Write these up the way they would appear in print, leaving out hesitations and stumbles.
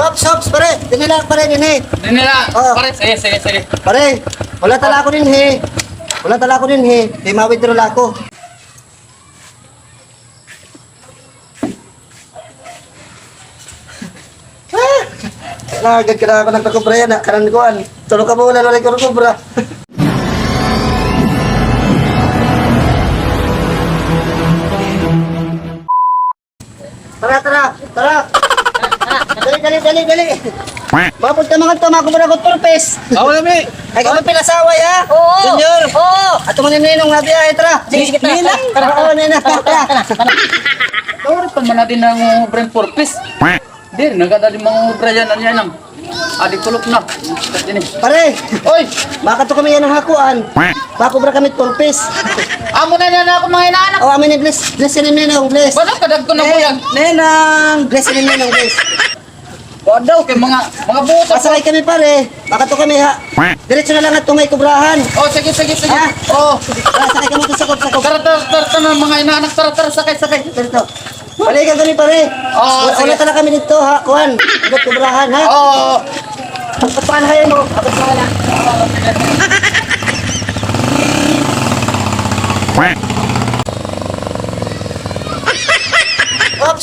Ops, pare. Dinila, pare, dinhi. Nila, Oo. pare, sige. Pare, wala tala ko dinhi. Wala tala ko dinhi. Di mawithdraw la ako. Lagad ka na ako nagkakubra yan. Kanan kuhan. Tulog ka muna na rin ko kubra. Tara. Dali. Mapod ka mga ito, makubra ko turpes. Ako namin. Ay, kami pinasaway ha? Oo. Junior. Oo. Ato mo ni Ninong nabi ay, tara. Sige, tara. Ninang. Oo, Ninang. Tara. Tawar pa man natin ng brand purpose. Dir, nagada din mga obra yan, ano yan ang adik tulok na. Pare, Oy, baka to kami yan ang hakuan. Makubra kami turpes. amo na ako mga inaanak. O, amin ni bless. Bless ni Ninong, bless. Ba't kadag ko na po yan? Ninang. Bless ni Ninong, bless. Ba't daw kay mga butas. Pasakay kami pare. Baka to kami ha. Diretso na lang at tumay kubrahan. Oh, sige. Ha? Oh, Sakay kami ito sakop. tara na mga inaanak, tara, sakay. Dito. Balikan kami pare. Oo, sige. Wala tala kami dito ha. Kuhan. Agad kubrahan ha. Oh, Pagpapahan kayo mo. Agad sa wala.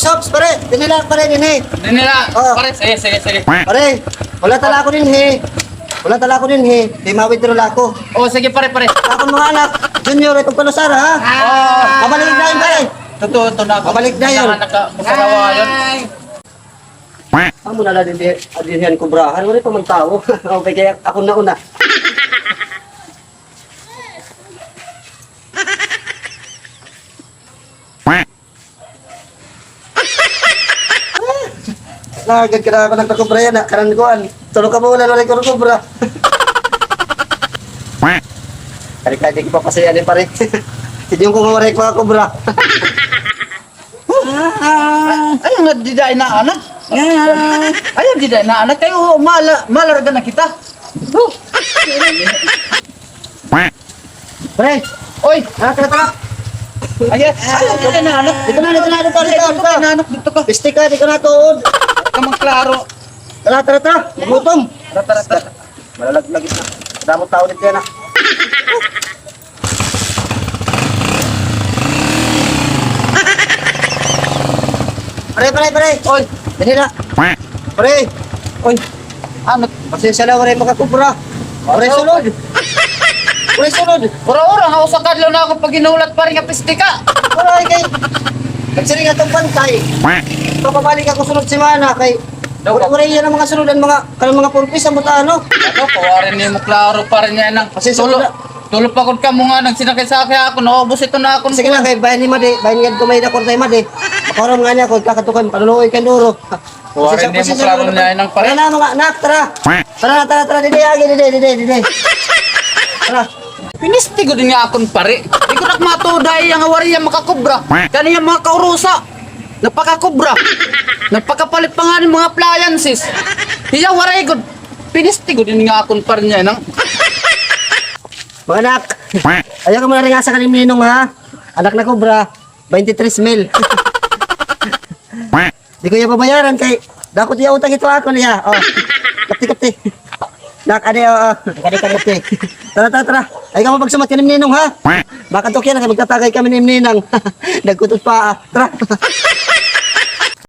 Ops, pare. Dinila, pare, dinhi. nila, Oo. pare, sige. Pare, wala tala ko dinhi. Di mawithdraw la ako. Oh, sige pare. Ako mga anak, Junior, itong palusara ha. Oh, Mabalik na yun pare. totoo ito na ako. Babalik na yun. Masarawa yun. Amo na lang din yan kubrahan. Wala pa man tao. Okay, kaya ako na una. Lagad ka na ako nagkakubra yan. Kanan kuhan. Tulog ka muna na rin ko kubra. Kali-kali ko pa pasayan eh pare. Hindi yung kumawaray ko mga kubra. Ayun nga, di dahil na anak. Ayun, di dahil na anak. Kayo, malarga na kita. Pare, Oy, tara. ayun, di dahil na anak. Dito na. Dito ka. Piste ka, di ka na tuod. Kamang klaro. Tara. Gutom. Tara. Malalaglag ito. Damot tao dito yan ah. Pare. Oy, Dali na. Pare. oy. Ano? Pasensya na, wala makakubra. Pare, sunod. Ura-ura, ako sa kadlaw na ako pag inulat pa rin nga piste ka. Wala kay. Nagsiring atong bantay. Papabalik ako sunod semana kay. Wala yan ang mga sunudan, kanang mga purpose ang butano. Ako, pawarin niyo mo klaro pa rin yan ang Kasi tulo pa ka mo nga, nagsinakay-sakay ako, naubos ito na ako. Sige lang kay bayan ni Made, bayan nga tumay na kortay Made. Makaram nga niya ko kakatukan panuloy kan duro. Pawarin niyo mo klaro niya yan ang Tara pare. na mga anak, tara. Tara, dide. Tara. Pinistigo din nga akong pare. Di ko nakmatuday ang awari yung makakubra. Kani yung mga kaurusa. Nagpakakubra. Nagpakapalit pa nga ng mga appliances. Hiya waray ko. Pinistigo din nga akong pare niya nang. Mga anak. Ayaw ka muna rin nga sa kaning ninong ha. Anak na kubra, 23 mil. Di ko yung babayaran kay dakot yung utang ito ako niya. Oh. Kapti. Nak, kadi. Tara. Ay ka mapagsumat ka ng ninong ha. Baka to kaya magtatagay kami ng ninang. Nagkutot pa. Tara.